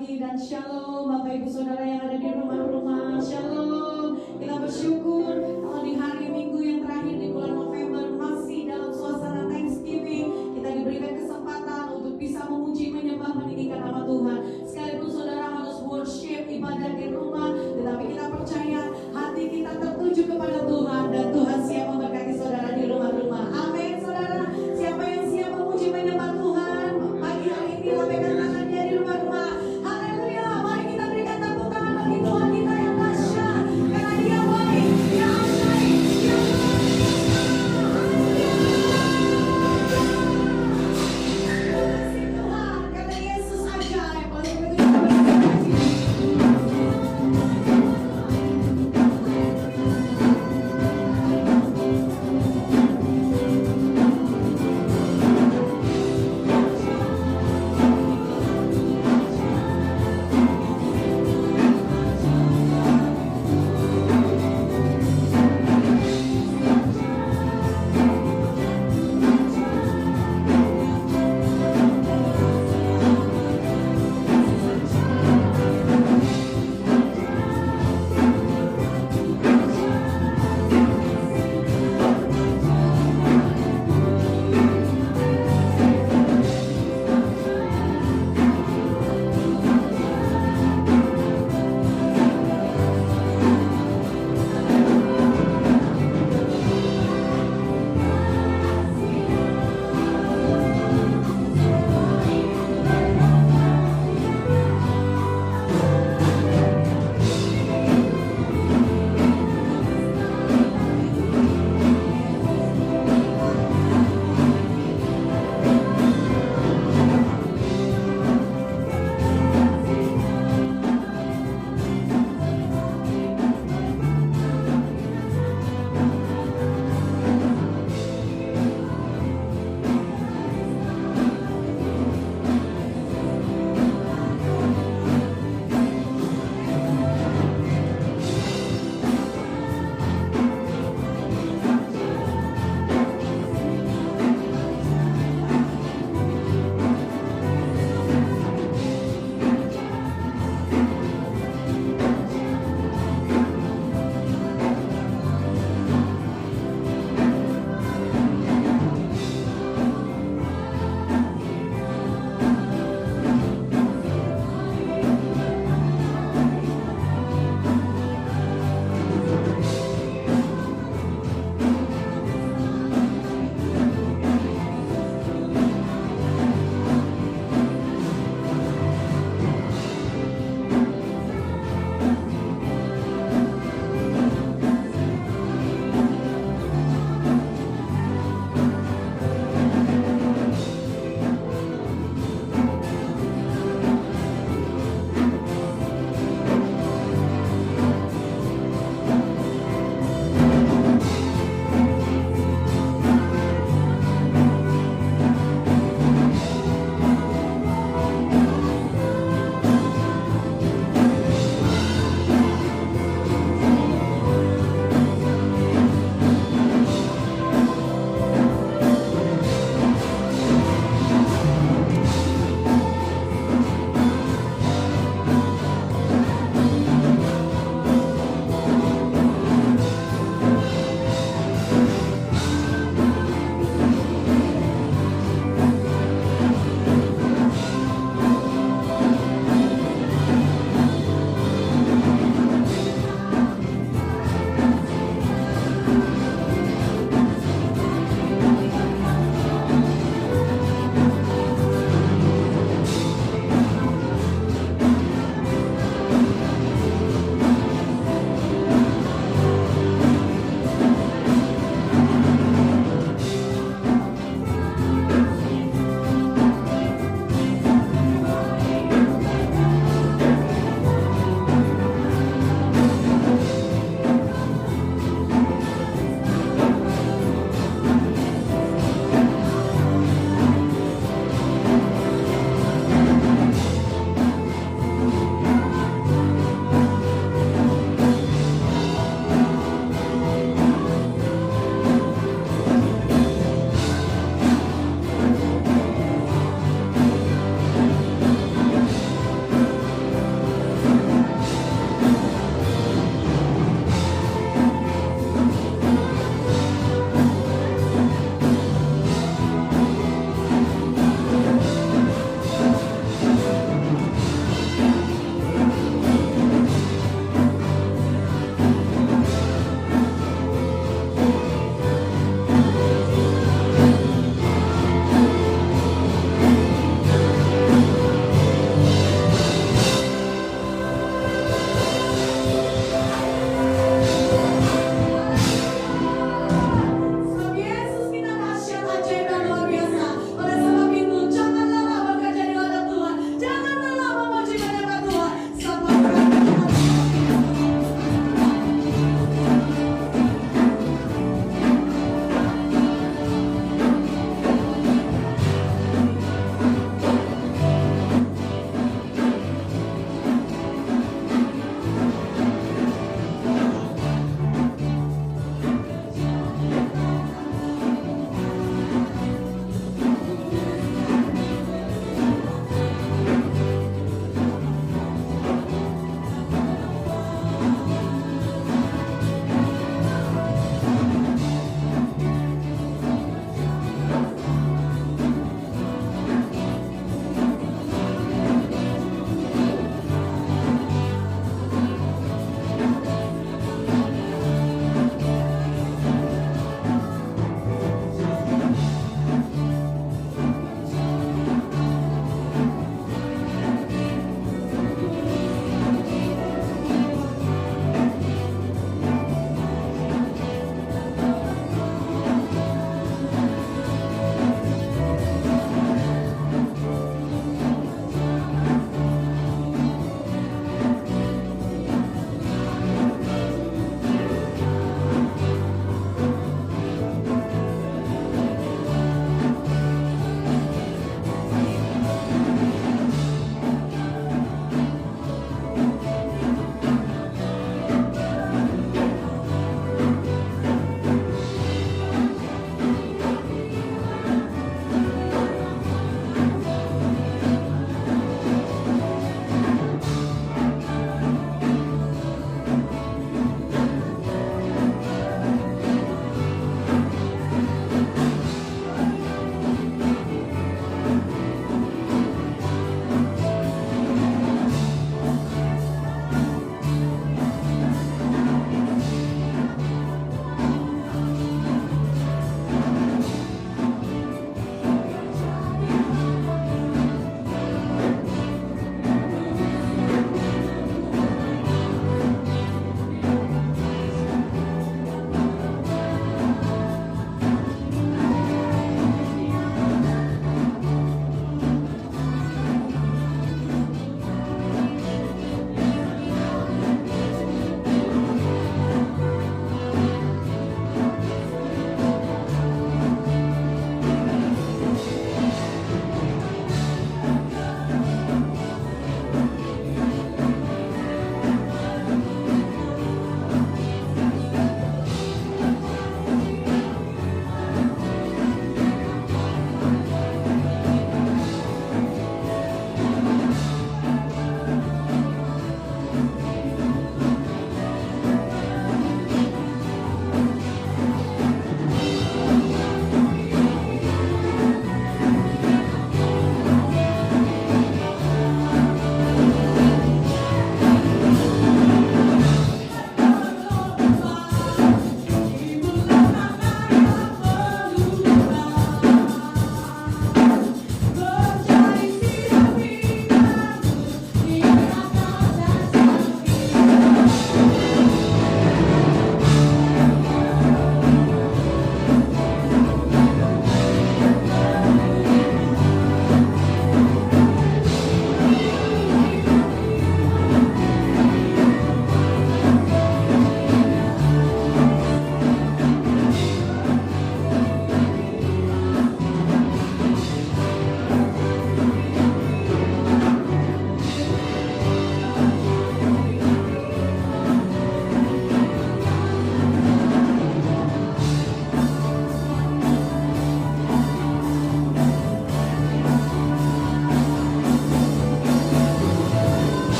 pagi dan shalom Bapak Ibu Saudara yang ada di rumah-rumah. Shalom. Kita bersyukur kalau di hari Minggu yang terakhir di bulan November masih dalam suasana Thanksgiving, kita diberikan kesempatan untuk bisa memuji, menyembah, meninggikan nama Tuhan. Sekalipun saudara harus worship, ibadah di rumah, tetapi kita percaya hati kita tertuju kepada Tuhan dan Tuhan siap memberkati saudara di rumah-rumah. Amin saudara. Siapa yang siap memuji, menyembah Tuhan pagi hari ini, lambaikan tangannya di rumah-rumah. Haleluya. Mari kita berikan tepuk tangan bagi Tuhan kita yang dahsyat, karena Dia baik, Dia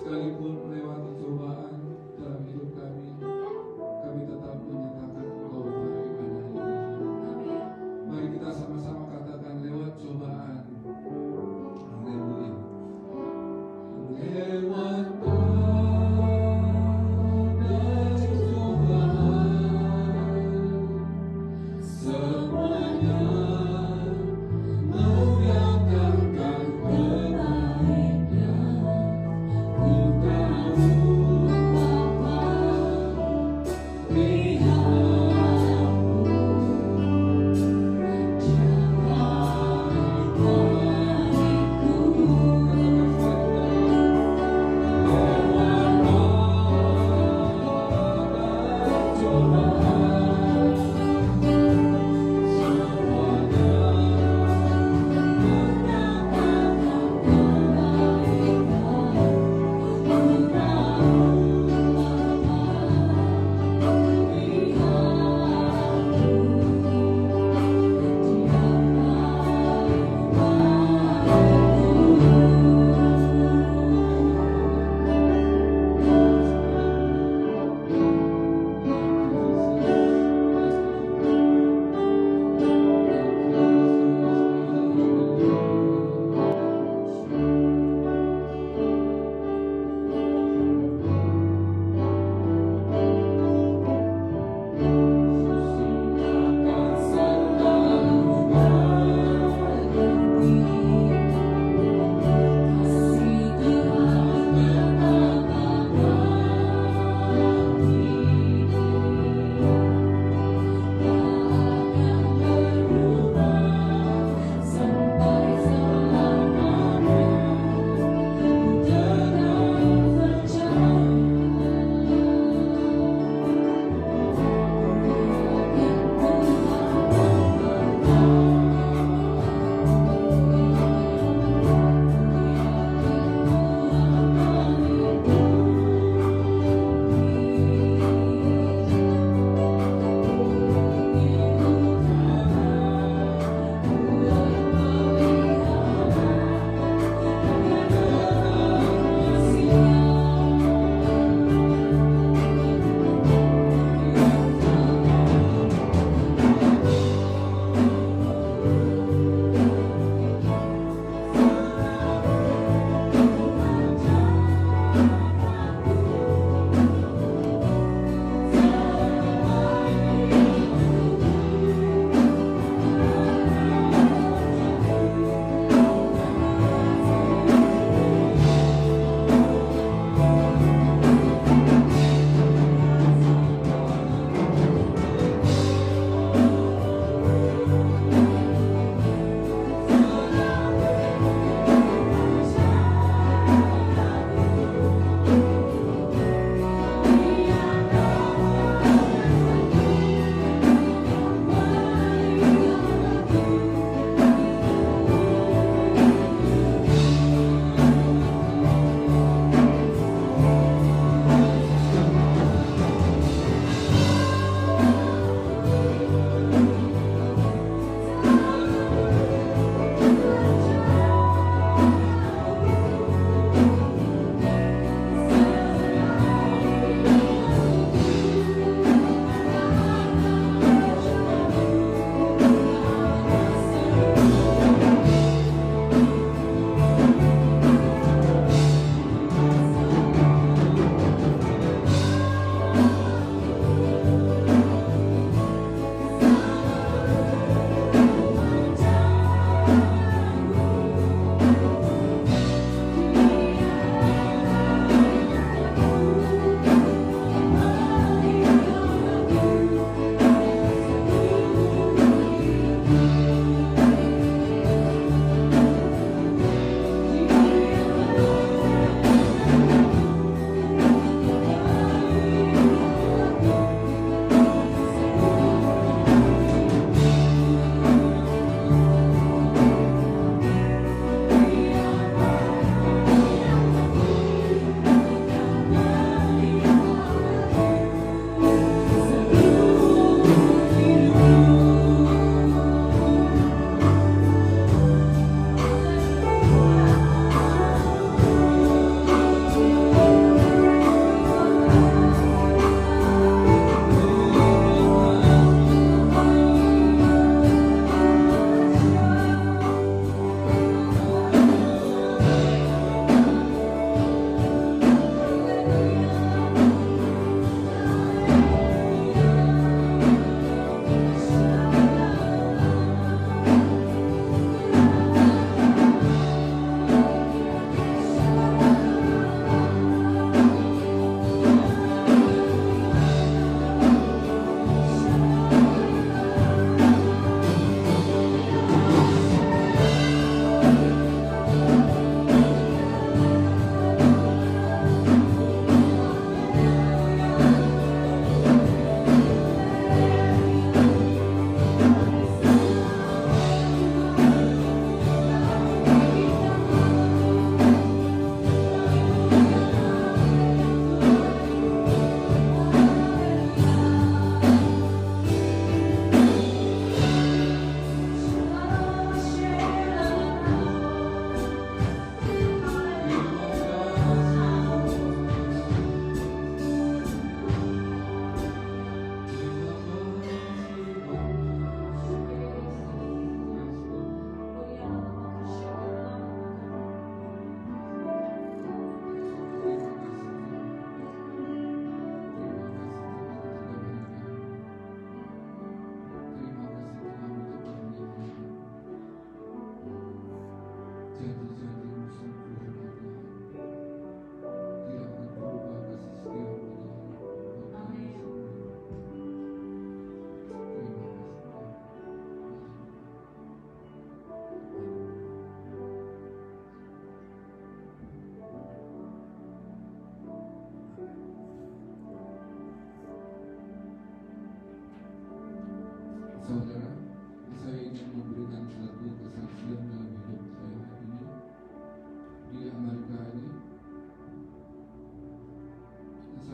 sekalipun lewati cobaan dalam hidup kami tetap menyatakan Engkau baik pada hari ini. Mari kita sama-sama katakan lewat cobaan. Haleluya. Lewat badai cobaan, semuanya menyatakan kebaikan. Ku tahu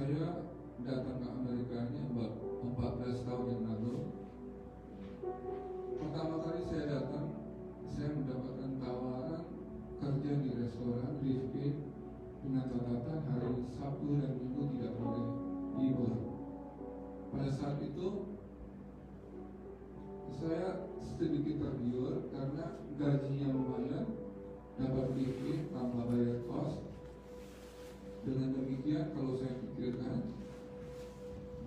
saya datang ke Amerika ini 14 tahun yang lalu. Pertama kali saya datang, saya mendapatkan tawaran kerja di restoran Rifkin dengan catatan hari Sabtu dan Minggu tidak boleh libur. Pada saat itu saya sedikit tergiur karena gajinya lumayan, dapat Rifkin tanpa bayar kos. Dengan demikian, kalau saya pikirkan,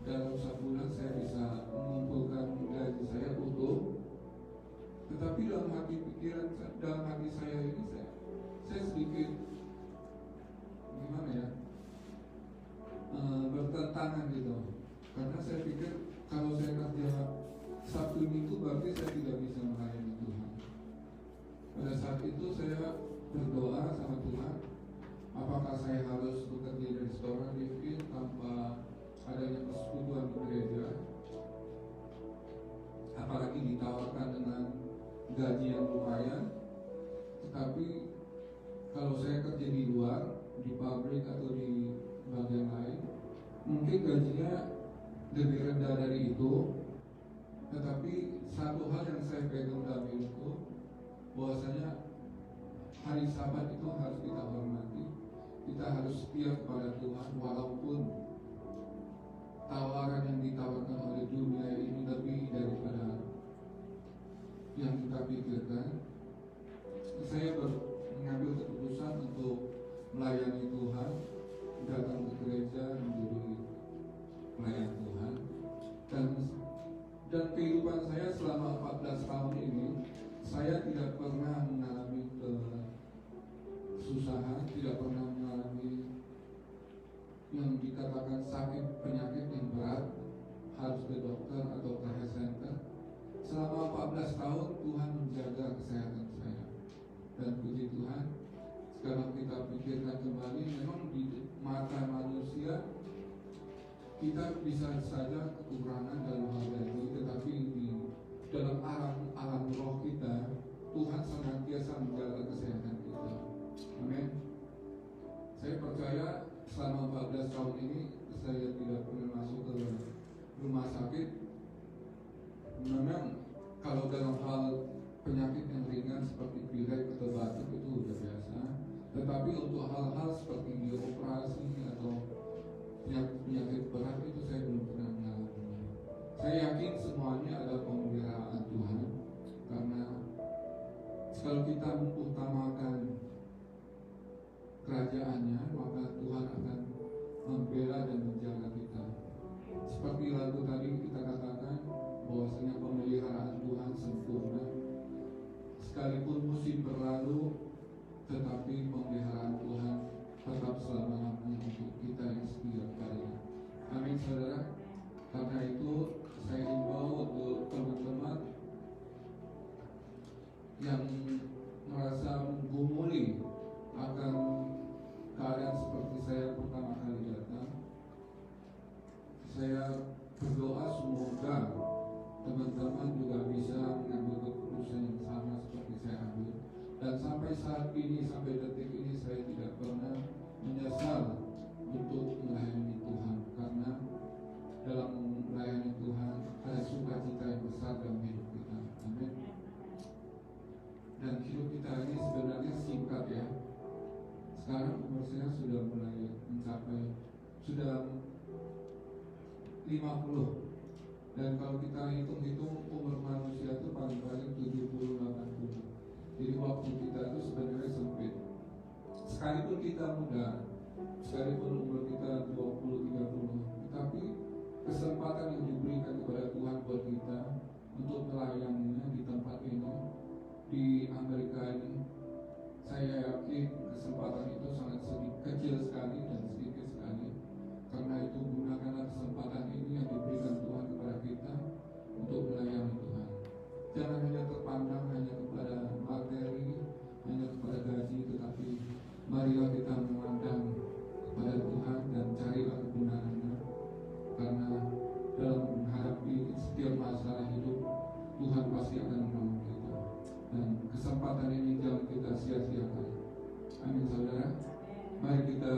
dalam sebulan saya bisa mengumpulkan gaji saya utuh. Tetapi dalam hati saya ini saya sedikit gimana ya, bertentangan gitu. Karena saya pikir kalau saya kerja Sabtu Minggu berarti saya tidak bisa melayani Tuhan. Pada saat itu saya berdoa sama Tuhan, apakah saya harus bekerja di restoran Rifkin tanpa adanya persekutuan di gereja, apalagi ditawarkan dengan gaji yang lumayan. Tetapi kalau saya kerja di luar, di pabrik atau di bagian lain, mungkin gajinya lebih rendah dari itu. Tetapi satu hal yang saya pegang dalam hidupku, bahwasanya hari Sabat itu harus kita hormati. Kita harus setia kepada Tuhan walaupun tawaran yang ditawarkan oleh dunia ini lebih daripada yang kita pikirkan. Saya mengambil keputusan untuk melayani Tuhan, datang ke gereja menjadi pelayan Tuhan. Dan kehidupan saya selama 14 tahun ini, saya tidak pernah mengalami kesusahan, tidak pernah mengalami yang dikatakan sakit penyakit yang berat, harus ke dokter atau ke health center. Selama 14 tahun Tuhan menjaga kesehatan saya. Dan puji Tuhan, sekarang kita pikirkan kembali, memang di mata manusia kita bisa saja kekurangan dalam hal gaji, tetapi di dalam alam roh kita, Tuhan senantiasa menjaga kesehatan kita. Amin. Saya percaya selama 14 tahun ini saya tidak pernah masuk ke rumah sakit. Memang kalau dalam hal penyakit yang ringan seperti pilek atau batuk itu sudah biasa. Tetapi untuk hal-hal seperti dioperasi atau penyakit berat itu saya belum pernah mengalami. Saya yakin semuanya adalah pemeliharaan Tuhan, karena kalau kita mengutamakan kerajaannya, maka Tuhan akan membela dan menjaga kita. Seperti lagu tadi kita katakan, bahwasanya pemeliharaan Tuhan sempurna. Sekalipun musim berlalu, tetapi pemeliharaan Tuhan tetap selama-lamanya untuk kita yang setia kepadanya. Amin, saudara. Karena itu saya himbau untuk teman-teman yang merasa menggumuli akan keadaan seperti saya pertama kali datang. Saya berdoa semoga teman-teman juga bisa mengambil keputusan yang sama seperti saya ambil. Dan sampai saat ini, sampai detik ini, saya tidak pernah menyesal untuk melayani Tuhan, karena dalam melayani Tuhan ada sukacita yang besar dalam hidup kita. Amin. Dan hidup kita ini sebenarnya singkat ya. Sekarang umur saya sudah mulai mencapai sudah 50. Dan kalau kita hitung-hitung umur manusia itu paling-paling 70-80. Jadi waktu kita itu sebenarnya sempit. Sekalipun kita muda, sekalipun umur kita 20-30, tetapi kesempatan yang diberikan kepada Tuhan buat kita untuk melayaninya di tempat ini, di Amerika ini, saya yakin kesempatan itu sangat kecil sekali dan sedikit sekali. Karena itu gunakanlah kesempatan ini yang diberikan Tuhan kepada kita untuk melayani Tuhan. Jangan hanya terpandang hanya kepada materi, hanya kepada gaji, tetapi marilah kita memandang kepada Tuhan dan carilah kebenarannya. Karena dalam menghadapi setiap masalah hidup, Tuhan pasti akan menolong kita. Dan kesempatan ini jangan kita sia-siakan. Amin, saudara. Mari kita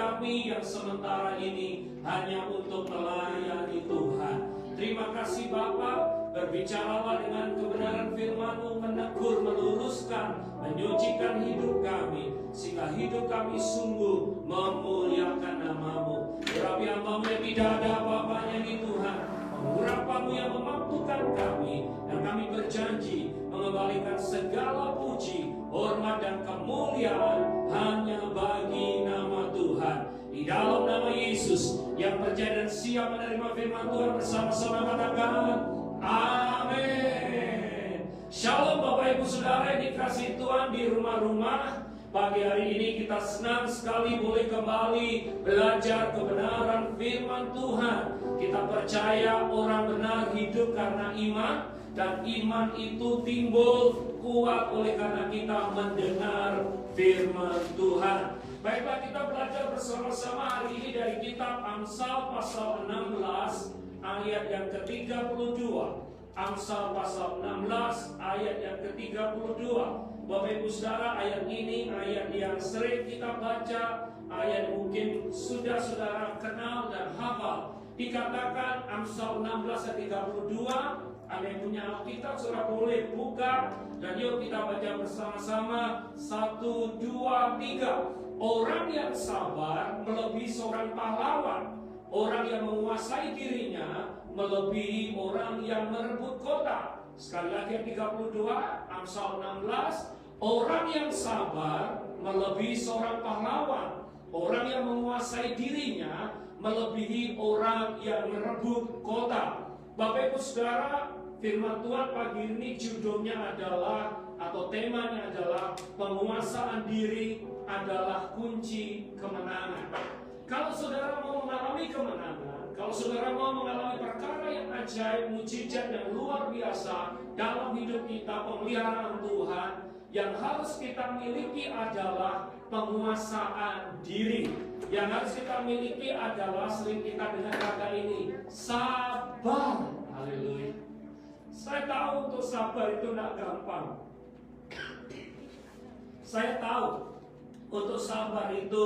kami yang sementara ini hanya untuk melayani Tuhan. Terima kasih Bapa, berbicaralah dengan kebenaran firman-Mu, menegur, meluruskan, menyucikan hidup kami, sehingga hidup kami sungguh memuliakan nama-Mu. Tetapi hamba-Mu yang tidak ada apa-apanya di Tuhan, pengurapan-Mu yang memampukan kami, dan kami berjanji mengembalikan segala puji, hormat dan kemuliaan hanya bagi nama Tuhan. Di dalam nama Yesus yang percaya dan siap menerima firman Tuhan bersama-sama katakan amin. Shalom Bapak Ibu Saudara yang dikasihi Tuhan di rumah-rumah. Pagi hari ini kita senang sekali boleh kembali belajar kebenaran firman Tuhan. Kita percaya orang benar hidup karena iman, dan iman itu timbul kuat oleh karena kita mendengar firman Tuhan. Baiklah, kita belajar bersama-sama hari ini dari kitab Amsal pasal 16 ayat yang ke-32. Amsal pasal 16 ayat yang ke-32. Bapak Ibu Saudara, ayat ini ayat yang sering kita baca, ayat mungkin sudah saudara kenal dan hafal. Dikatakan Amsal 16 ayat 32. Ada yang punya Alkitab, saudara boleh buka, dan yuk kita baca bersama-sama. 1, 2, 3. Orang yang sabar melebihi seorang pahlawan. Orang yang menguasai dirinya melebihi orang yang merebut kota. Sekali lagi yang 32, Amsal 16. Orang yang sabar melebihi seorang pahlawan. Orang yang menguasai dirinya melebihi orang yang merebut kota. Bapak Ibu Saudara, firman Tuhan pagi ini judulnya adalah, atau temanya adalah, penguasaan diri adalah kunci kemenangan. Kalau saudara mau mengalami kemenangan, kalau saudara mau mengalami perkara yang ajaib, mujizat yang luar biasa dalam hidup kita, pemeliharaan Tuhan, yang harus kita miliki adalah penguasaan diri. Yang harus kita miliki adalah, sering kita dengar kata ini, sabar. Haleluya. Saya tahu untuk sabar itu tidak gampang. Saya tahu untuk sabar itu,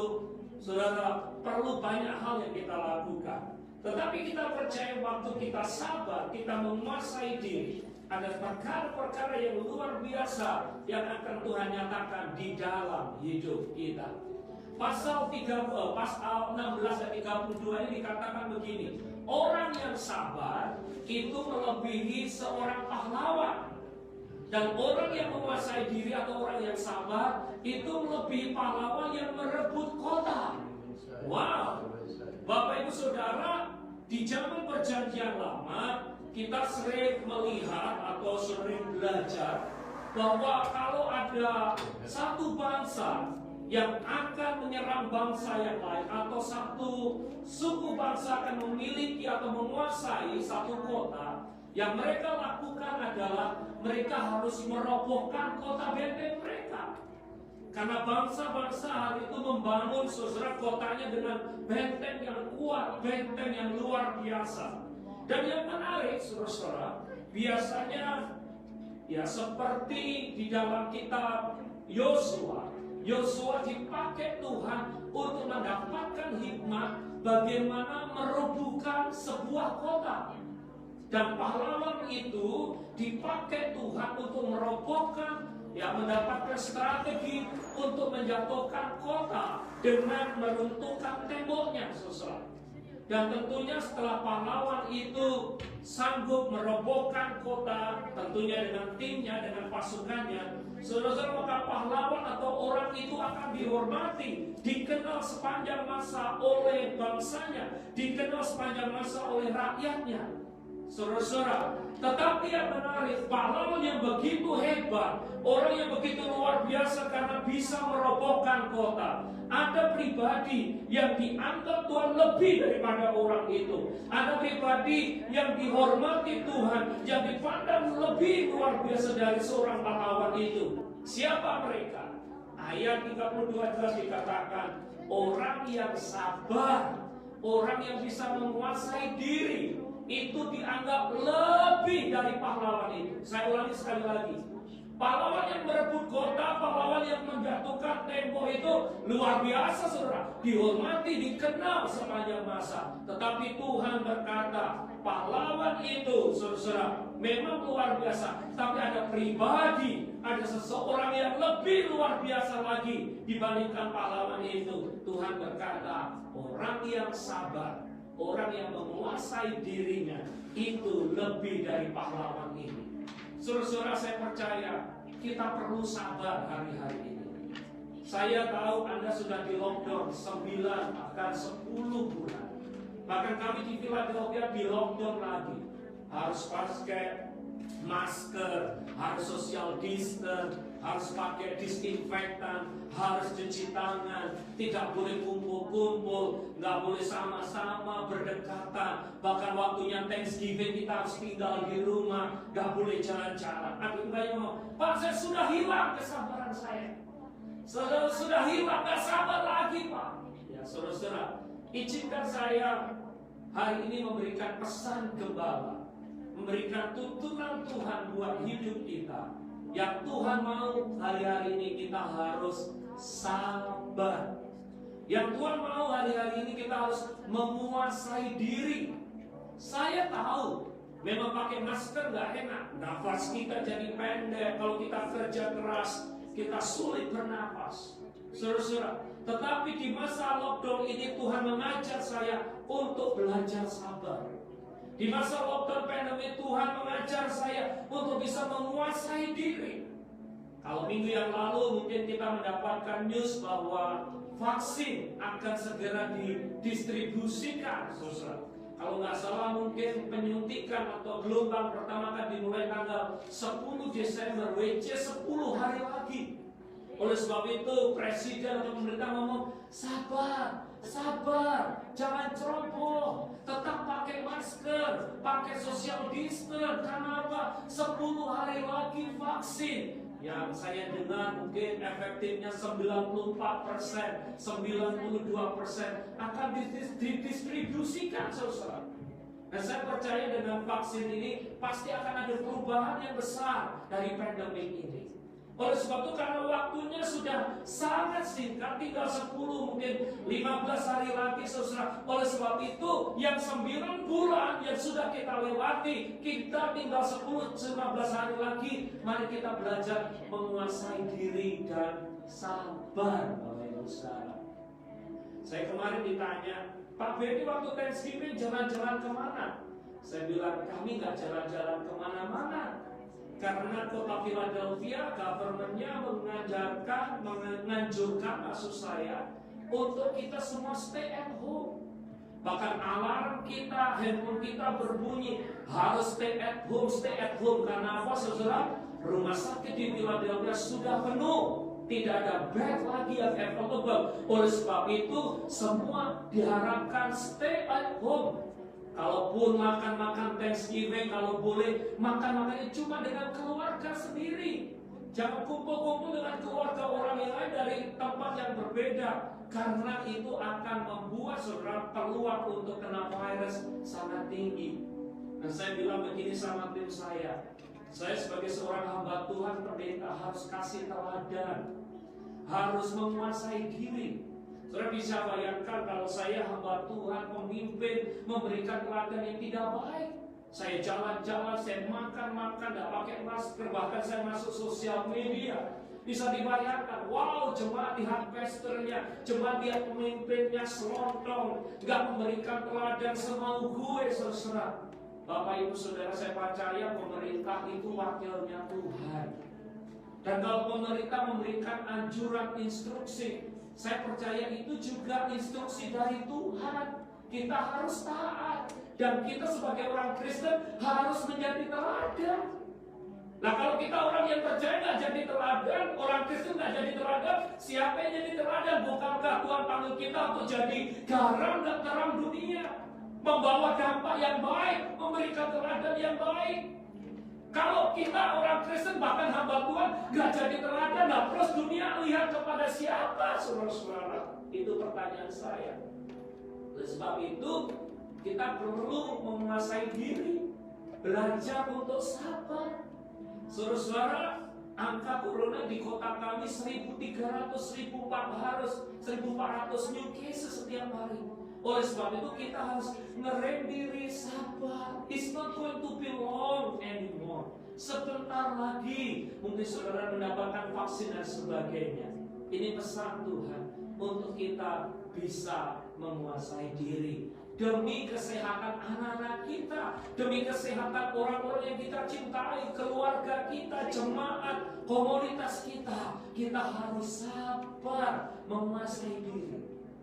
saudara, perlu banyak hal yang kita lakukan. Tetapi kita percaya waktu kita sabar, kita menguasai diri, ada perkara-perkara yang luar biasa yang akan Tuhan nyatakan di dalam hidup kita. Pasal 16 ayat 32 ini dikatakan begini, orang yang sabar itu melebihi seorang pahlawan. Dan orang yang menguasai diri atau orang yang sabar itu melebihi pahlawan yang merebut kota. Wow. Bapak Ibu Saudara, di zaman perjanjian lama kita sering melihat atau sering belajar bahwa kalau ada satu bangsa yang akan menyerang bangsa yang lain, atau satu suku bangsa akan memiliki atau menguasai satu kota, yang mereka lakukan adalah mereka harus merobohkan kota benteng mereka. Karena bangsa-bangsa hari itu membangun saudara kotanya dengan benteng yang kuat, benteng yang luar biasa. Dan yang menarik saudara, biasanya ya seperti di dalam kitab Yosua, Yosua dipakai Tuhan untuk mendapatkan hikmat bagaimana merobohkan sebuah kota. Dan pahlawan itu dipakai Tuhan untuk merobohkan, ya, mendapatkan strategi untuk menjatuhkan kota dengan meruntuhkan temboknya, saudara. Dan tentunya setelah pahlawan itu sanggup merobohkan kota, tentunya dengan timnya, dengan pasukannya, saudara-saudara, maka pahlawan atau orang itu akan dihormati, dikenal sepanjang masa oleh bangsanya, dikenal sepanjang masa oleh rakyatnya. Saudara-saudara, tetapi yang menarik, pahlawan yang begitu hebat, orang yang begitu luar biasa karena bisa merobohkan kota. Ada pribadi yang dianggap Tuhan lebih daripada orang itu. Ada pribadi yang dihormati Tuhan, yang dipandang lebih luar biasa dari seorang pahlawan itu. Siapa mereka? Ayat 32 jelas dikatakan, orang yang sabar, orang yang bisa menguasai diri, itu dianggap lebih dari pahlawan itu. Saya ulangi sekali lagi. Pahlawan yang merebut kota, pahlawan yang menjatuhkan tembok itu luar biasa, saudara. Dihormati, dikenal sepanjang masa. Tetapi Tuhan berkata, pahlawan itu, saudara, memang luar biasa. Tapi ada pribadi, ada seseorang yang lebih luar biasa lagi dibandingkan pahlawan itu. Tuhan berkata, orang yang sabar, orang yang menguasai dirinya, itu lebih dari pahlawan ini. Saudara-saudara, saya percaya kita perlu sabar hari-hari ini. Saya tahu Anda sudah di lockdown 9 bahkan 10 bulan. Bahkan kami di Philadelphia di lockdown lagi. Harus pakai masker, harus social distance, harus pakai disinfektan, harus cuci tangan, tidak boleh kumpul-kumpul, nggak boleh sama-sama berdekatan. Bahkan waktunya Thanksgiving kita harus tinggal di rumah, nggak boleh jalan-jalan. Aduh, banyak ngomong, Pak, saya sudah hilang kesabaran saya. Saudara, sudah hilang, nggak sabar lagi, Pak. Ya, saudara-saudara, izinkan saya hari ini memberikan pesan gembala, memberikan tuntunan Tuhan buat hidup kita. Yang Tuhan mau hari-hari ini kita harus sabar. Yang Tuhan mau hari-hari ini kita harus menguasai diri. Saya tahu memang pakai masker nggak enak, nafas kita jadi pendek. Kalau kita kerja keras, kita sulit bernafas. Saudara-saudara, tetapi di masa lockdown ini Tuhan mengajar saya untuk belajar sabar. Di masa lockdown pandemi Tuhan mengajar saya untuk bisa menguasai diri. Kalau minggu yang lalu mungkin kita mendapatkan news bahwa vaksin akan segera didistribusikan, saudara. Kalau nggak salah mungkin penyuntikan atau gelombang pertama akan dimulai tanggal 10 Desember, which is 10 hari lagi. Oleh sebab itu presiden atau pemerintah ngomong, sabar, sabar, jangan ceroboh, tetap pakai masker, pakai social distance. Karena apa? 10 hari lagi vaksin. Yang saya dengar mungkin efektifnya 94%, 92% akan didistribusikan, saudara. Dan saya percaya dengan vaksin ini pasti akan ada perubahan yang besar dari pandemi ini. Oleh sebab itu karena waktunya sudah sangat singkat, tinggal 10 mungkin 15 hari lagi, saudara. Oleh sebab itu yang 9 bulan yang sudah kita lewati, kita tinggal 10-15 hari lagi. Mari kita belajar menguasai diri dan sabar, Bapak Ibu Saudara. Saya kemarin ditanya, Pak Benny waktu Thanksgiving jalan-jalan kemana? Saya bilang kami nggak jalan-jalan kemana-mana. Karena kota Philadelphia, government-nya menganjurkan maksud saya untuk kita semua stay at home. Bahkan alarm kita, handphone kita berbunyi harus stay at home, stay at home. Karena apa, saudara? Rumah sakit di Philadelphia sudah penuh, tidak ada bed lagi yang available. Oleh sebab itu semua diharapkan stay at home. Kalaupun makan-makan Thanksgiving, kalau boleh makan-makannya cuma dengan keluarga sendiri. Jangan kumpul-kumpul dengan keluarga orang yang lain dari tempat yang berbeda. Karena itu akan membuat saudara peluang untuk kena virus sangat tinggi. Dan saya bilang begini sama tim saya sebagai seorang hamba Tuhan, pendeta harus kasih teladan, harus menguasai diri. Saudara bisa bayangkan kalau saya hamba Tuhan, pemimpin, memberikan teladan yang tidak baik. Saya jalan-jalan, saya makan-makan, tidak pakai masker, bahkan saya masuk sosial media. Bisa dibayangkan, wow, jemaat lihat pastornya, jemaat lihat pemimpinnya selontong, nggak memberikan teladan semau gue, saudara. Bapak Ibu Saudara, saya percaya pemerintah itu wakilnya Tuhan. Dan kalau pemerintah memberikan anjuran instruksi, saya percaya itu juga instruksi dari Tuhan. Kita harus taat. Dan kita sebagai orang Kristen harus menjadi teladan. Nah kalau kita orang yang percaya nggak jadi teladan, orang Kristen nggak jadi teladan, siapa yang jadi teladan? Bukankah Tuhan panggil kita untuk jadi garam dan terang dunia, membawa dampak yang baik, memberikan teladan yang baik. Kalau kita orang Kristen bahkan hamba Tuhan nggak jadi teladan, nah terus dunia lihat kepada siapa, saudara-saudara? Itu pertanyaan saya. Oleh sebab itu kita perlu menguasai diri, belajar untuk sabar. Saudara-saudara, Angka corona di kota kami 1.300, 1.400 new cases setiap hari. Oleh sebab itu kita harus ngerem diri, sabar. It's not going to be long anymore. Sebentar lagi mungkin saudara mendapatkan vaksin dan sebagainya. Ini pesan Tuhan untuk kita bisa menguasai diri demi kesehatan anak-anak kita, demi kesehatan orang-orang yang kita cintai, keluarga kita, jemaat, komunitas kita. Kita harus sabar menguasai diri.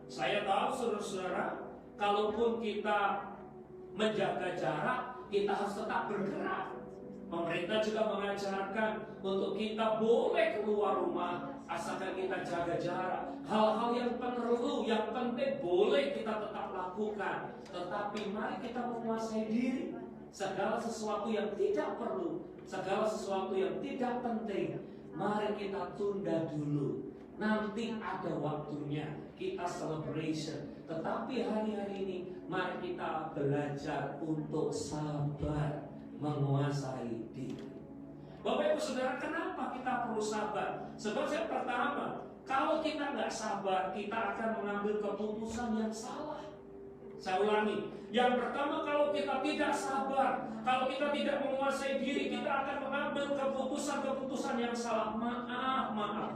Saya tahu saudara-saudara, kalaupun kita menjaga jarak, kita harus tetap bergerak. Pemerintah juga mengajarkan untuk kita boleh keluar rumah asalkan kita jaga jarak. Hal-hal yang perlu, yang penting boleh kita tetap lakukan. Tetapi mari kita menguasai diri. Segala sesuatu yang tidak perlu, segala sesuatu yang tidak penting, mari kita tunda dulu. Nanti ada waktunya kita celebration. Tetapi hari-hari ini mari kita belajar untuk sabar menguasai diri. Bapak Ibu Saudara, kenapa kita perlu sabar? Sebab yang pertama, kalau kita nggak sabar, kita akan mengambil keputusan yang salah. Saya ulangi, yang pertama, kalau kita tidak sabar, kalau kita tidak menguasai diri, kita akan mengambil keputusan-keputusan yang salah. Maaf.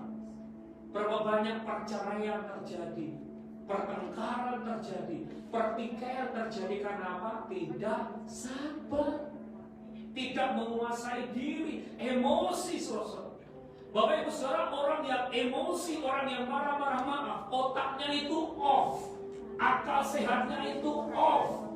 Berapa banyak perceraian terjadi, pertengkaran terjadi, pertikaian terjadi karena apa? Tidak sabar, tidak menguasai diri, emosi, saudara. Bapak Ibu Saudara, orang yang emosi, orang yang marah-marah, maaf, otaknya itu off, akal sehatnya itu off.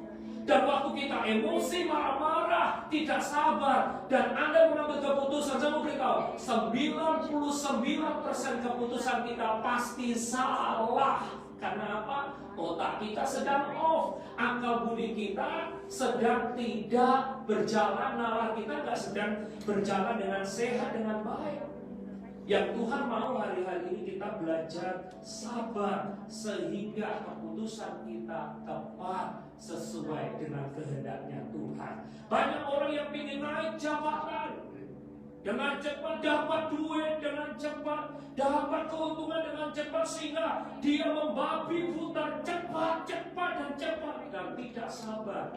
Dan waktu kita emosi, marah-marah, tidak sabar, dan Anda mengambil keputusan, saya mau beritahu, 99% keputusan kita pasti salah. Karena apa? Otak kita sedang off, akal budi kita sedang tidak berjalan, nalar kita nggak sedang berjalan dengan sehat, dengan baik. Yang Tuhan mau hari-hari ini kita belajar sabar sehingga keputusan kita tepat sesuai dengan kehendaknya Tuhan. Banyak orang yang ingin naik jabatan, dengan cepat dapat duit, dengan cepat dapat keuntungan, dengan cepat sehingga dia membabi buta cepat dan tidak sabar.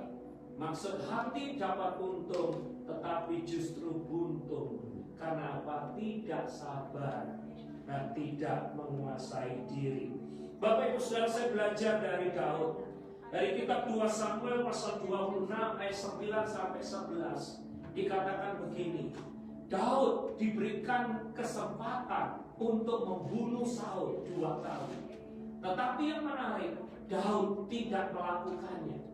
Maksud hati dapat untung, tetapi justru buntung. Karena apa? Tidak sabar dan tidak menguasai diri. Bapak Ibu Saudara, saya belajar dari Daud. Dari kitab 2 Samuel pasal 26 ayat 9 sampai 11 dikatakan begini. Daud diberikan kesempatan untuk membunuh Saul 2 kali. Tetapi yang menarik, Daud tidak melakukannya.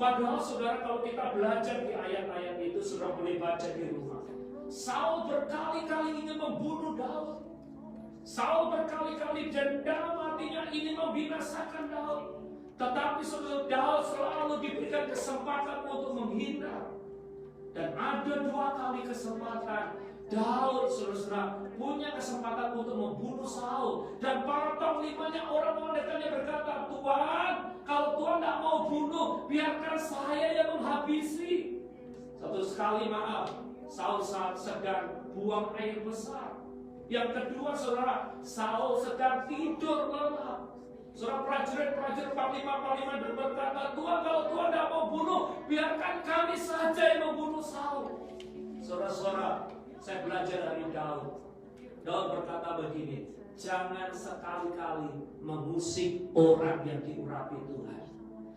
Padahal saudara, kalau kita belajar di ayat-ayat itu, saudara boleh baca di rumah. Saul berkali-kali ingin membunuh Daud. Saul berkali-kali dendam, artinya ingin membinasakan Daud. Tetapi saudara, Daud selalu diberikan kesempatan untuk menghindar. Dan ada 2 kali kesempatan Daud, saudara, punya kesempatan untuk membunuh Saul. Dan para panglimanya, orang-orang dekatnya berkata, Tuhan, kalau Tuhan tidak mau bunuh, biarkan saya yang menghabisi. Satu sekali maaf, Saul sedang buang air besar. Yang kedua, saudara, Saul sedang tidur lelap. Saudara, prajurit-prajurit panglima-panglima berkata, Tuhan, kalau Tuhan tidak mau bunuh, biarkan kami saja yang membunuh Saul. Saudara-saudara, saya belajar dari Daud. Daud berkata begini, jangan sekali-kali mengusik orang yang diurapi Tuhan.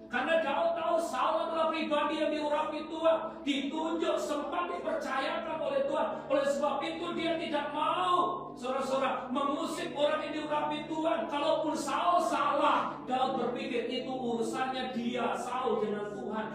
Karena Daud tahu Saul adalah pribadi yang diurapi Tuhan, ditunjuk, sempat dipercayakan oleh Tuhan. Oleh sebab itu dia tidak mau, saudara-saudara, mengusik orang yang diurapi Tuhan. Kalaupun Saul salah, Daud berpikir itu urusannya dia, Saul dengan Tuhan.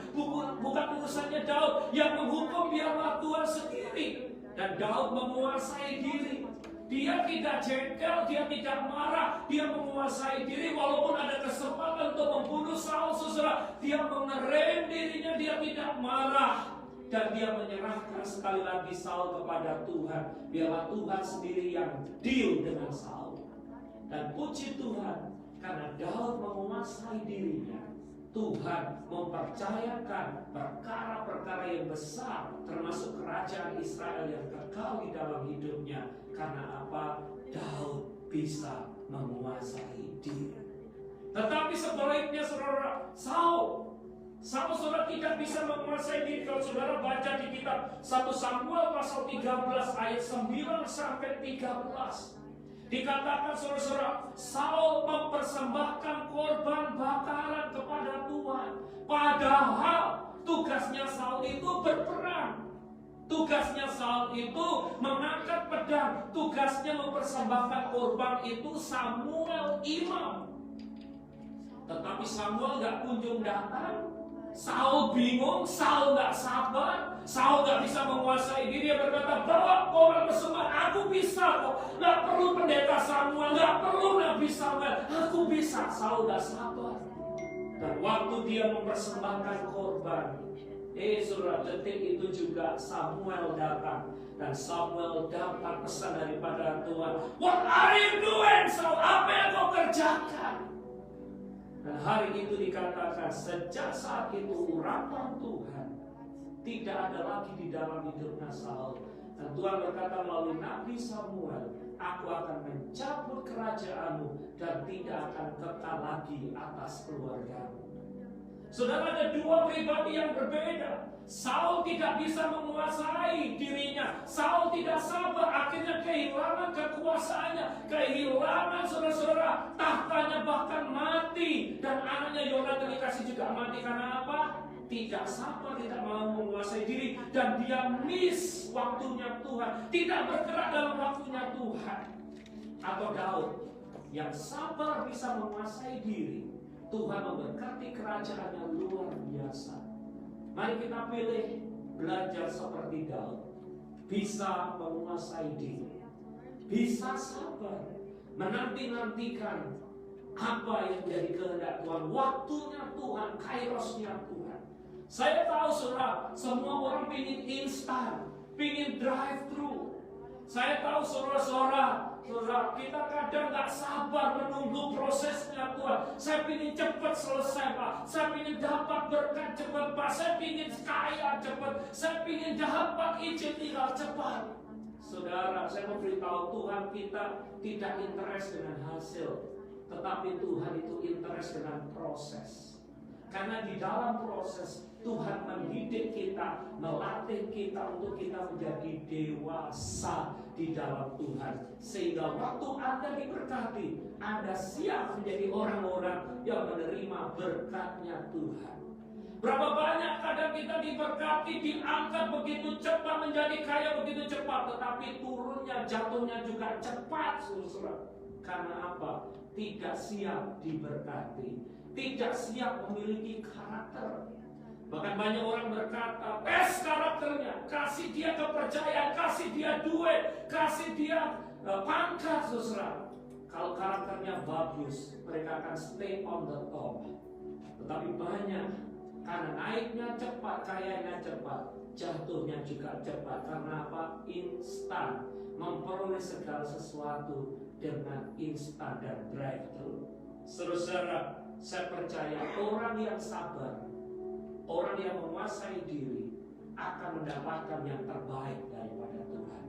Bukan urusannya Daud, yang menghukum biarlah Tuhan sendiri. Dan Daud menguasai diri. Dia tidak jengkel, dia tidak marah, dia menguasai diri walaupun ada kesempatan untuk membunuh Saul, saudara. Dia mengerem dirinya, dia tidak marah. Dan dia menyerahkan sekali lagi Saul kepada Tuhan. Biarlah Tuhan sendiri yang deal dengan Saul. Dan puji Tuhan, karena Daud menguasai dirinya, Tuhan mempercayakan perkara-perkara yang besar, termasuk kerajaan Israel yang kekal di dalam hidupnya. Karena apa? Daud bisa menguasai diri. Tetapi sebaliknya saudara, Saul saudara tidak bisa menguasai diri. Kalau saudara baca di kitab 1 Samuel pasal 13 ayat 9 sampai 13, dikatakan saudara-saudara, Saul mempersembahkan korban bakaran kepada Tuhan. Padahal tugasnya Saul itu berperang. Tugasnya Saul itu mengangkat pedang. Tugasnya mempersembahkan korban itu Samuel imam. Tetapi Samuel gak kunjung datang. Saul bingung, Saul gak sabar, Saul gak bisa menguasai diri. Dia berkata, bawa korban persembahan, aku bisa kok. Gak perlu pendeta Samuel, gak perlu Nabi Samuel, aku bisa. Saul gak sabar. Dan waktu dia mempersembahkan korban, saudara, detik itu juga Samuel datang. Dan Samuel dapat pesan daripada Tuhan. What are you doing, Saul? Apa yang kau kerjakan? Dan hari itu dikatakan, sejak saat itu urapan Tuhan tidak ada lagi di dalam hidupnya Saul. Dan Tuhan berkata melalui Nabi Samuel, aku akan mencabut kerajaanmu dan tidak akan kekal lagi atas keluargamu. Saudara, ada dua pribadi yang berbeda. Saul tidak bisa menguasai dirinya. Saul tidak sabar, akhirnya kehilangan kekuasaannya, kehilangan saudara-saudara tahtanya, bahkan mati. Dan anaknya Yonatan dikasih juga mati karena apa? Tidak sabar, tidak mau menguasai diri, dan dia miss waktunya Tuhan, tidak bergerak dalam waktunya Tuhan. Atau Daud yang sabar bisa menguasai diri, Tuhan memberkati kerajaannya luar biasa. Mari kita pilih belajar seperti Daud, bisa menguasai diri, bisa sabar, menanti-nantikan apa yang jadi kehendak Tuhan, waktunya Tuhan, kairosnya Tuhan. Saya tahu saudara, semua orang pingin instan, pingin drive thru. Saya tahu saudara, kita kadang gak sabar menunggu prosesnya Tuhan. Saya ingin cepat selesai Pak, saya ingin dapat berkat cepat Pak, saya ingin kaya cepat, saya ingin dapat izin tinggal cepat. Saudara, saya mau beritahu, Tuhan kita tidak interest dengan hasil, tetapi Tuhan itu interest dengan proses. Karena di dalam proses Tuhan mendidik kita, melatih kita untuk kita menjadi dewasa di dalam Tuhan. Sehingga waktu Anda diberkati, Anda siap menjadi orang-orang yang menerima berkatnya Tuhan. Berapa banyak kadang kita diberkati, diangkat begitu cepat, menjadi kaya begitu cepat, tetapi turunnya, jatuhnya juga cepat, saudara. Karena apa? Tidak siap diberkati, tidak siap memiliki karakter. Bahkan banyak orang berkata, tes karakternya, kasih dia kepercayaan, kasih dia duit, kasih dia pangkat, saudara. Kalau karakternya bagus, mereka akan stay on the top. Tetapi banyak, karena naiknya cepat, kayanya cepat, jatuhnya juga cepat. Karena apa? Instan, memperoleh segala sesuatu dengan instan dan drive-thru. Saudara, saya percaya orang yang sabar, orang yang menguasai diri akan mendapatkan yang terbaik daripada Tuhan.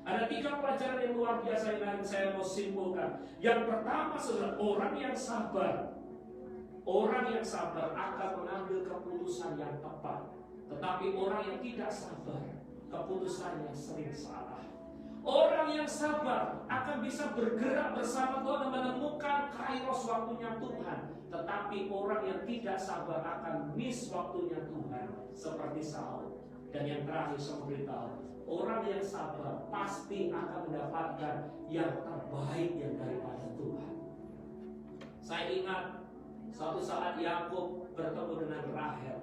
Ada 3 pelajaran yang luar biasa yang saya mau simpulkan. Yang pertama, saudara, orang yang sabar akan mengambil keputusan yang tepat. Tetapi orang yang tidak sabar, keputusannya sering salah. Orang yang sabar akan bisa bergerak bersama Tuhan dan menemukan kairos waktunya Tuhan. Tetapi orang yang tidak sabar akan miss waktunya Tuhan, seperti Saul. Dan yang terakhir saya beritahu, orang yang sabar pasti akan mendapatkan yang terbaik yang daripada Tuhan. Saya ingat suatu saat Yakub bertemu dengan Rahel.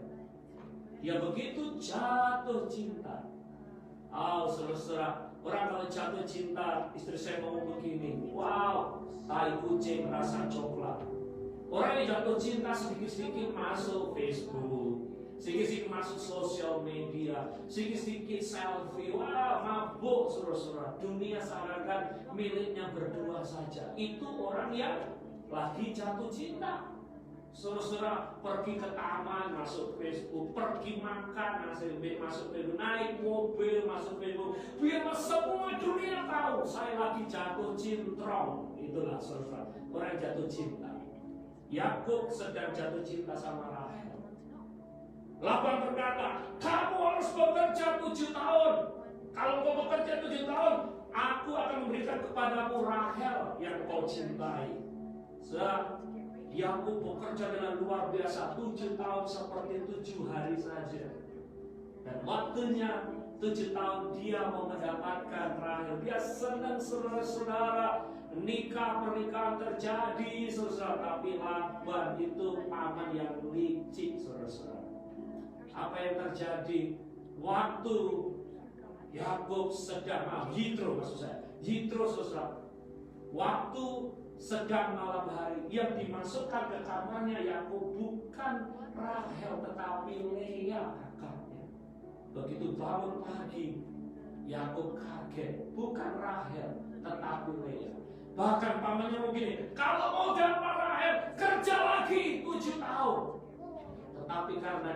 Dia begitu jatuh cinta. Saudara, orang kalau jatuh cinta, istri saya ngomong begini, wow, tai kucing rasa coklat. Orang yang jatuh cinta sedikit-sedikit masuk Facebook, sedikit-sedikit masuk sosial media, sedikit-sedikit selfie, wah, mabuk, saudara-saudara. Dunia seakan miliknya berdua saja. Itu orang yang lagi jatuh cinta. Saudara pergi ke taman, masuk Facebook, pergi makan, masuk Facebook, naik mobil, masuk Facebook, biar semua dunia tahu saya lagi jatuh cintrong. Itulah saudara, orang jatuh cinta. Yakub sedang jatuh cinta sama Rahel. Laban berkata, kamu harus bekerja 7 tahun. Kalau kau bekerja 7 tahun, aku akan memberikan kepadamu Rahel yang kau cintai. Yakub bekerja dengan luar biasa 7 tahun seperti 7 hari saja. Dan waktunya 7 tahun dia mau mendapatkan Rahel. Dia senang saudara-saudara, pernikahan terjadi saudara. Tapi Laban itu paman yang licik saudara-saudara. Apa yang terjadi? Waktu Yakub sedang Yitro saudara. Waktu sedang malam hari, yang dimasukkan ke kamarnya Yakub bukan Rahel tetapi Lea kakaknya. Begitu bangun pagi, Yakub kaget, bukan Rahel tetapi Lea. Bahkan pamannya begini, kalau mau dapat Rahel kerja lagi 7 tahun. Tetapi karena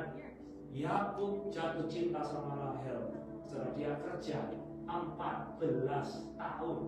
Yakub jatuh cinta sama Rahel, setelah dia kerja 14 tahun.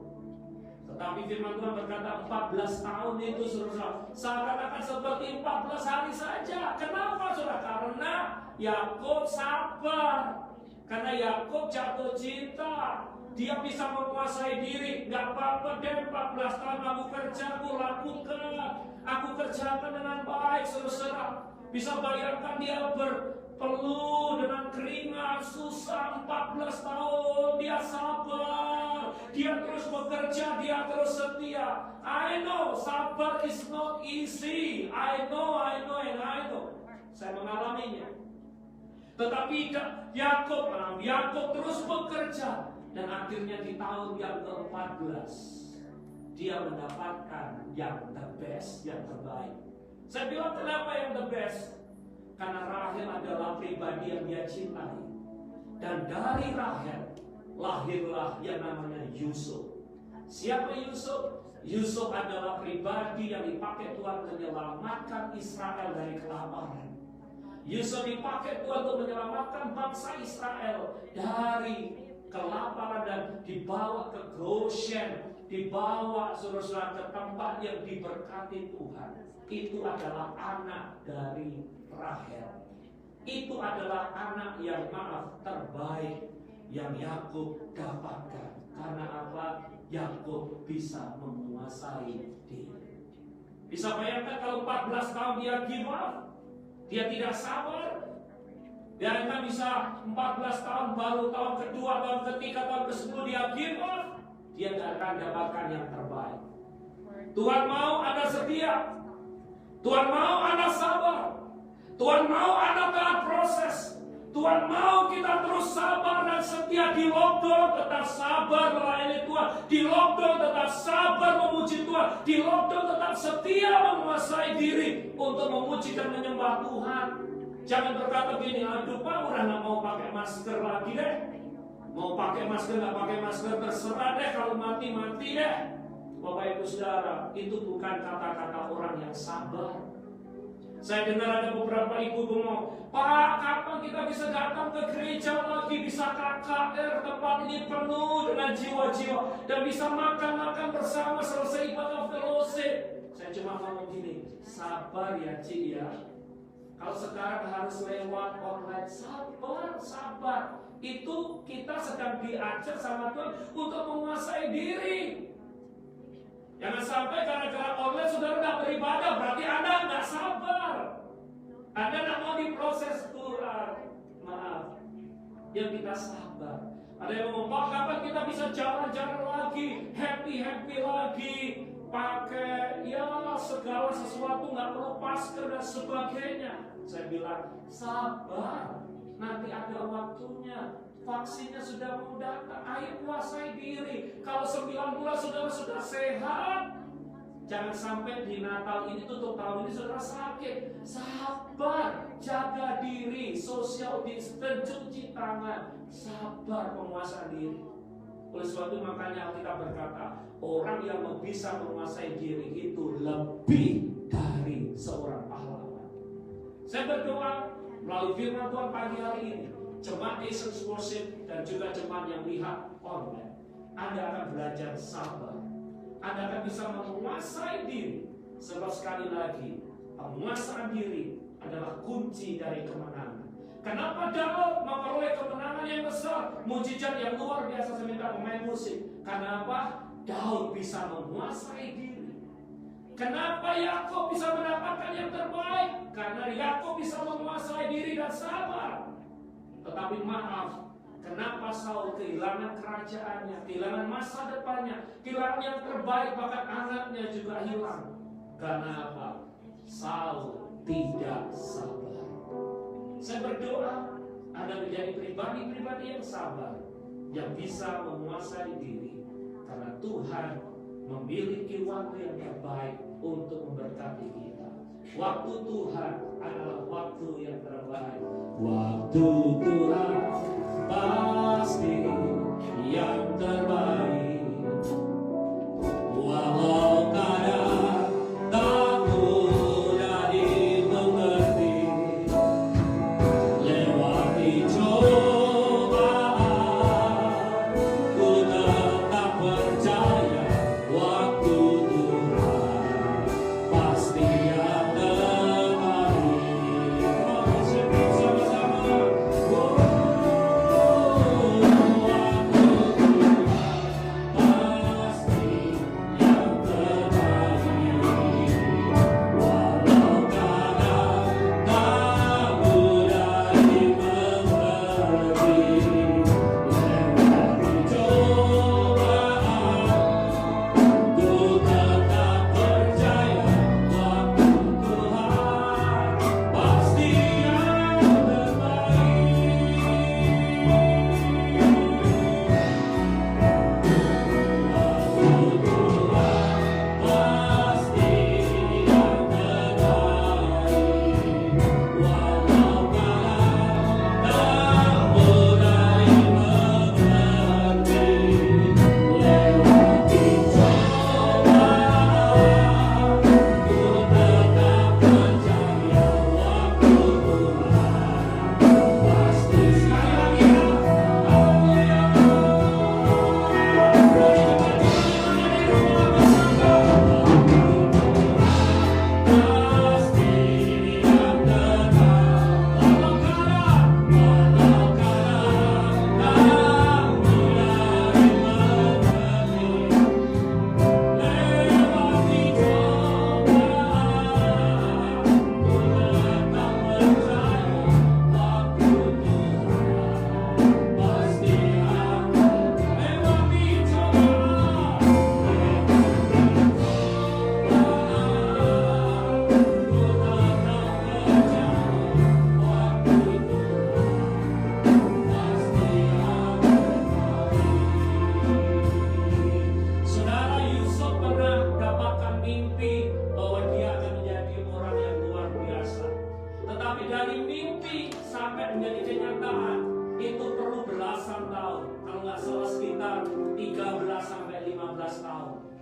Tetapi firman Tuhan berkata 14 tahun itu saudara, seakan-akan seperti 14 hari saja. Kenapa saudara? Karena Yakub sabar. Karena Yakub jatuh cinta. Dia bisa menguasai diri. Gak apa-apa deh 14 tahun aku kerja, aku lakukan, aku kerjakan dengan baik saudara. Bisa bayangkan dia berpeluh dengan keringat, susah 14 tahun. Dia sabar, dia terus bekerja, dia terus setia. I know sabar is not easy. I know. Saya mengalaminya. Tetapi Yakub terus bekerja. Dan akhirnya di tahun yang ke-14 dia mendapatkan yang the best, yang terbaik. Saya bilang kenapa yang the best? Karena Rahel adalah pribadi yang dia cintai. Dan dari Rahel lahirlah yang namanya Yusuf. Siapa Yusuf? Yusuf adalah pribadi yang dipakai Tuhan menyelamatkan Israel dari kelaparan. Yusuf dipakai Tuhan untuk menyelamatkan bangsa Israel dari kelaparan dan dibawa ke Goshen, dibawa saudara-saudara ke tempat yang diberkati Tuhan. Itu adalah anak dari Rahel. Itu adalah anak yang terbaik yang Yakub dapatkan. Karena apa? Yakub bisa menguasai diri. Bisa bayangkan kalau 14 tahun dia give up, dia tidak sabar. Dia akan bisa 14 tahun, baru tahun kedua, tahun ketiga, tahun ke-10 dia give up. Dia tidak akan dapatkan yang terbaik. Tuhan mau Anda setia. Tuhan mau Anda sabar. Tuhan mau Anda taat proses. Tuhan mau kita terus sabar dan setia. Di lockdown tetap sabar melayani Tuhan. Di lockdown tetap sabar memuji Tuhan. Di lockdown tetap setia menguasai diri untuk memuji dan menyembah Tuhan. Jangan berkata gini, aduh Pak, udah gak mau pakai masker lagi deh. Mau pakai masker, gak pakai masker, terserah deh. Kalau mati-mati deh. Bapak Ibu Saudara, itu bukan kata-kata orang yang sabar. Saya dengar ada beberapa ibu ngomong, Pak, kapan kita bisa datang ke gereja lagi, bisa KKR, tempat ini penuh dengan jiwa-jiwa, dan bisa makan-makan bersama selesai ibadah fellowship. Saya cuma ngomong gini, sabar ya Cik ya. Kalau sekarang harus lewat online, sabar. Itu kita sedang diajar sama Tuhan untuk menguasai diri. Jangan sampai gara-gara online saudara tidak beribadah, berarti Anda tidak sabar. Anda tidak mau diproses Tuhan. Maaf, yang kita sabar. Ada yang ngomong, Pak, kapan kita bisa jalan-jalan lagi, happy lagi, pakai ya segala sesuatu, nggak perlu masker dan sebagainya. Saya bilang, sabar, nanti ada waktunya. Vaksinnya sudah mau datang. Ayo kuasai diri. Kalau 9 bulan saudara sudah sehat, jangan sampai di Natal ini tutup tahun ini saudara sakit. Sabar, jaga diri, social distance, cuci tangan, sabar penguasaan diri. Oleh sebab itu makanya kita berkata, orang yang bisa menguasai diri itu lebih dari seorang pahlawan. Saya berdoa melalui firman Tuhan pagi hari ini, jemaat Essence Worship dan juga jemaat yang lihat online, Anda akan belajar sabar. Anda akan bisa menguasai diri. Sebab sekali lagi, penguasaan diri adalah kunci dari kemenangan. Kenapa Daud memperoleh kemenangan yang besar, mujizat yang luar biasa? Saya minta pemain musik. Kenapa Daud bisa menguasai diri? Kenapa Yakub bisa mendapatkan yang terbaik? Karena Yakub bisa menguasai diri dan sabar. Tetapi maaf, kenapa Saul kehilangan kerajaannya, kehilangan masa depannya, kehilangan yang terbaik, bahkan anaknya juga hilang? Karena apa? Saul tidak sabar. Saya berdoa Anda menjadi pribadi-pribadi yang sabar, yang bisa menguasai diri, karena Tuhan memiliki waktu yang terbaik untuk memberkati kita. Waktu Tuhan adalah waktu yang terbaik. Waktu Tuhan pasti yang terbaik. Walau kadang tak mudah dimengerti, lewati cobaan, ku tetap percaya waktu Tuhan pasti yang terbaik. Sama-sama.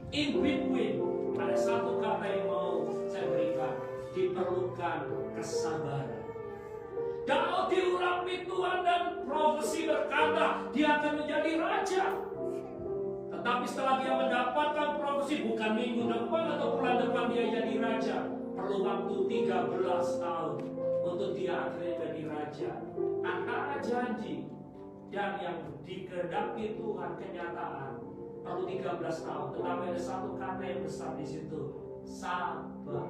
In between, ada satu kata yang mau saya berikan, diperlukan kesabaran. Daud diurapi Tuhan dan profesi berkata dia akan menjadi raja. Tetapi setelah dia mendapatkan profesi, bukan minggu depan atau bulan depan dia jadi raja, perlu waktu 13 tahun untuk dia akhirnya jadi raja. Antara janji dan yang dikehendaki Tuhan kenyataan perlu 13 tahun, tetapi ada satu kata yang besar di situ, sabar.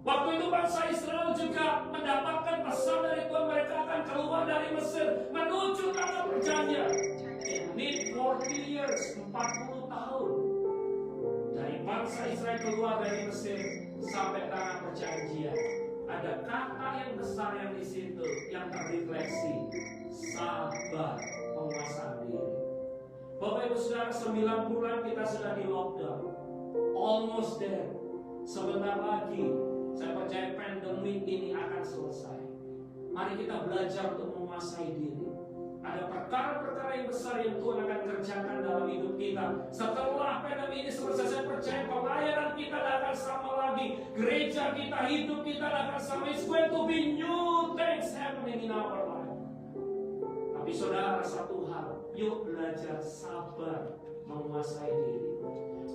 Waktu itu bangsa Israel juga mendapatkan pesan dari Tuhan, mereka akan keluar dari Mesir menuju tanah perjanjian. It need 40 years, 40 tahun. Dari bangsa Israel keluar dari Mesir sampai tanah perjanjian. Ada kata yang besar yang di situ yang terrefleksi, sabar, penguasaan diri. Bapak Ibu Saudara, 9 bulan kita sudah di lockdown, almost there. Sebentar lagi, saya percaya pandemi ini akan selesai. Mari kita belajar untuk menguasai diri. Ada perkara-perkara yang besar yang Tuhan akan kerjakan dalam hidup kita. Setelah pandemi ini selesai, saya percaya pelayanan kita tidak akan sama lagi. Gereja kita, hidup kita tidak akan sama. It's going to be new things happening in our life. Tapi saudara, satu hal, yuk belajar sabar menguasai diri.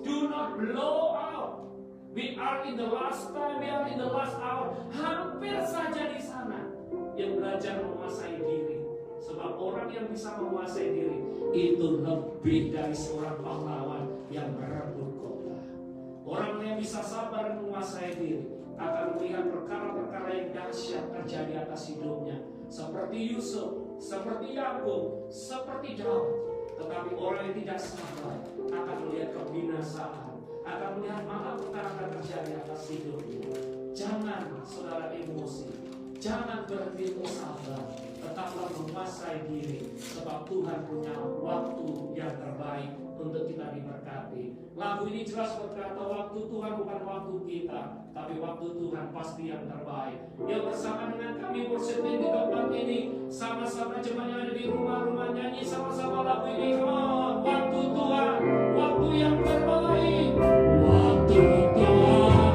Do not blow out. We are in the last time, we are in the last hour. Hampir saja di sana. Yang belajar menguasai diri. Sebab orang yang bisa menguasai diri itu lebih dari seorang pahlawan yang merebut kota. Orang yang bisa sabar menguasai diri akan melihat perkara-perkara yang dahsyat terjadi atas hidupnya. Seperti Yusuf, seperti Yakub, seperti Daud. Tetapi orang yang tidak sabar akan melihat kebinasaan, akan melihat malapetaka akan terjadi atas hidupnya. Jangan saudara emosi, jangan berhenti untuk sabar, tetaplah menguasai diri, sebab Tuhan punya waktu yang terbaik untuk kita diberkati. Lagu ini jelas berkata waktu Tuhan bukan waktu kita, tapi waktu Tuhan pasti yang terbaik. Yang bersama dengan kami worship di tempat ini, sama-sama jemaat yang ada di rumah-rumah nyanyi sama-sama lagu ini. Come on, waktu Tuhan, waktu yang terbaik, waktu Tuhan pasti yang terbaik.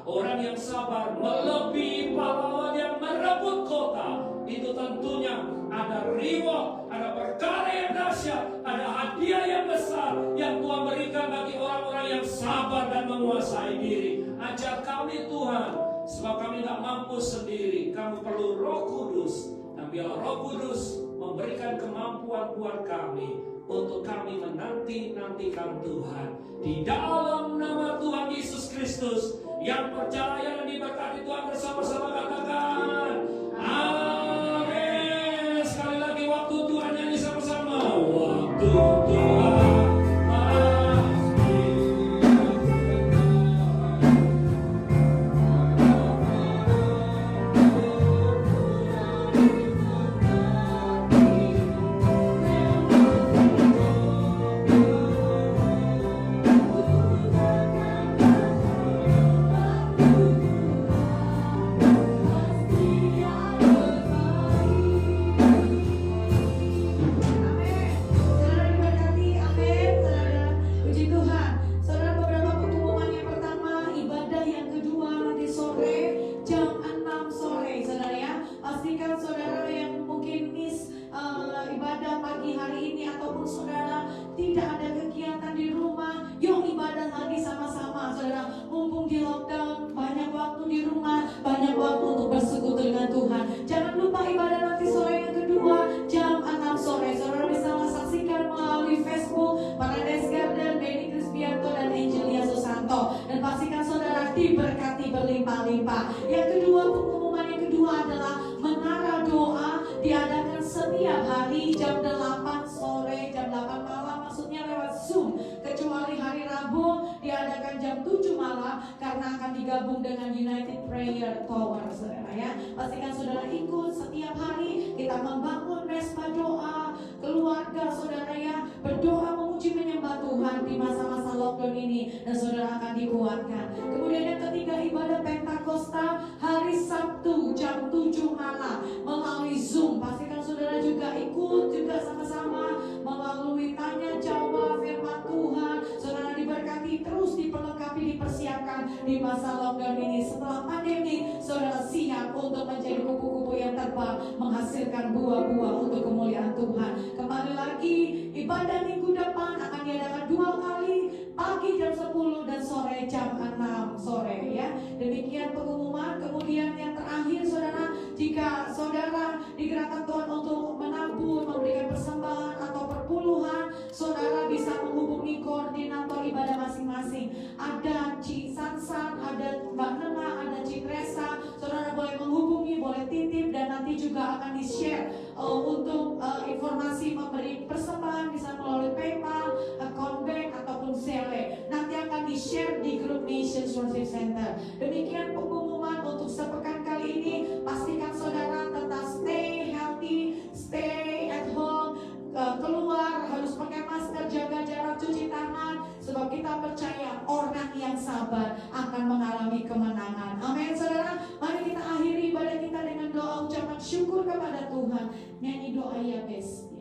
Orang yang sabar melebihi pahlawan yang merebut kota. Itu tentunya ada reward, ada perkara yang dahsyat, ada hadiah yang besar yang Tuhan berikan bagi orang-orang yang sabar dan menguasai diri. Ajar kami Tuhan, sebab kami tidak mampu sendiri. Kami perlu Roh Kudus, dan biarlah Roh Kudus memberikan kemampuan buat kami untuk kami menanti-nantikan Tuhan. Di dalam nama Tuhan Yesus Kristus, yang percaya dan diberkati Tuhan bersama-sama katakan amin. Sekali lagi waktu Tuhan nyanyi sama-sama. Waktu Tuhan jam 6 sore. Saudara bisa saksikan melalui Facebook Paradise Garden, Benny Crispy berlimpah-limpah. Yang kedua, pengumuman yang kedua adalah menara doa diadakan setiap hari jam 8 sore, jam 8 malam, maksudnya lewat Zoom, kecuali hari Rabu diadakan jam 7 malam karena akan digabung dengan United Prayer Tower, saudara ya. Pastikan saudara ikut setiap hari, kita membangun mesbah doa keluarga, saudara ya, berdoa memuji menyembah Tuhan di masa-masa lockdown ini, dan saudara akan dikuatkan. Kemudian yang ketiga, ibadah Pentakosta hari Sabtu jam 7 malam melalui Zoom. Pastikan saudara juga ikut juga sama-sama melalui tanya jawab firman Tuhan. Saudara diberkati, terus diperlengkapi, dipersiapkan di masa lockdown ini. Setelah pandemi, saudara siap untuk menjadi kupu-kupu yang terbang, menghasilkan buah-buah untuk kemuliaan Tuhan. Kembali lagi, ibadah minggu depan akan diadakan 2 kali, pagi jam 10 dan sore jam 6 sore ya. Demikian pengumuman. Kemudian yang terakhir, saudara, jika saudara digerakkan Tuhan untuk menabur, memberikan persembahan atau perpuluhan, saudara bisa menghubungi koordinator ibadah masing-masing. Ada Ci Sansan, ada Mbak Nena, ada Ci Tresa. Saudara boleh menghubungi, boleh titip, dan nanti juga akan di-share untuk informasi memberi persembahan bisa melalui PayPal, account bank ataupun Zelle. Nanti akan di-share di grup Nations Worship Center. Demikian pengumuman untuk sepekan kali ini. Pastikan saudara tetap stay healthy, stay at home, keluar harus pakai masker, jaga jarak, cuci tangan, sebab kita percaya orang yang sabar akan mengalami kemenangan. Amin, saudara. Mari kita akhiri ibadah kita dengan doa ucapan syukur kepada Tuhan. Nyanyi doa Yabes.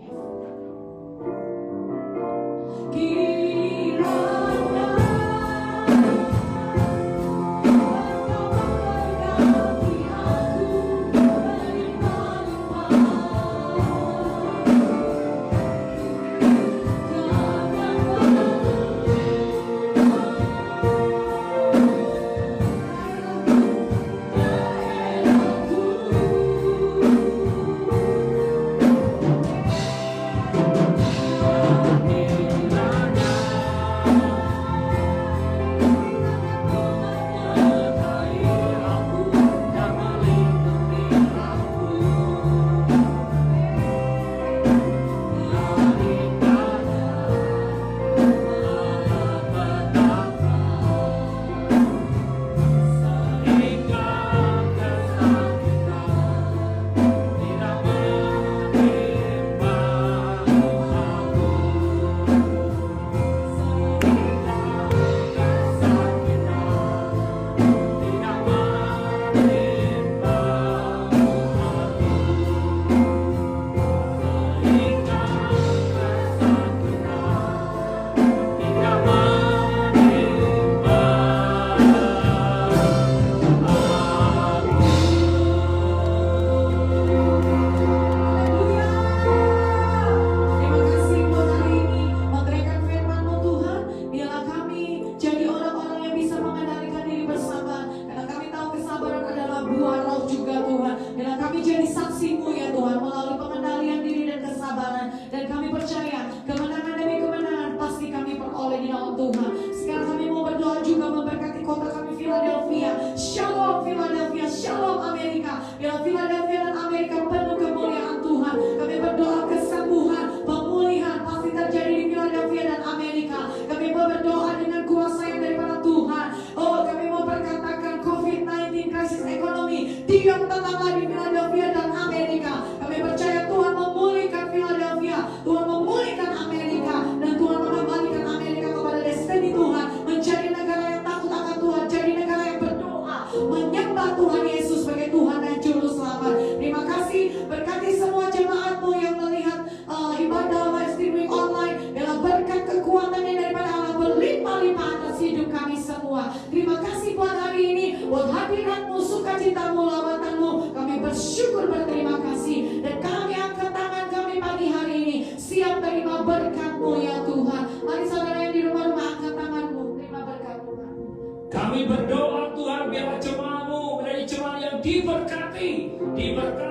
Kiranya diberkati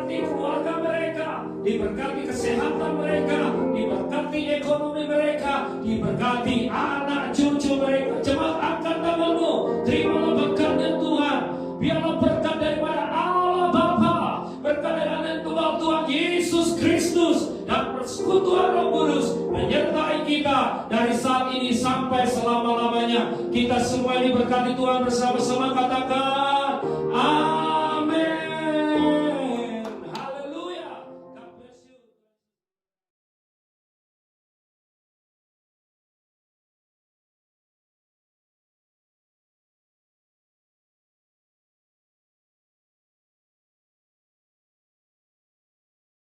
keluarga mereka, diberkati kesehatan mereka, diberkati ekonomi mereka, diberkati anak cucu mereka. Jemaat, angkat tanganmu, terimalah berkatnya Tuhan. Biarlah diberkati Tuhan bersama-sama, katakan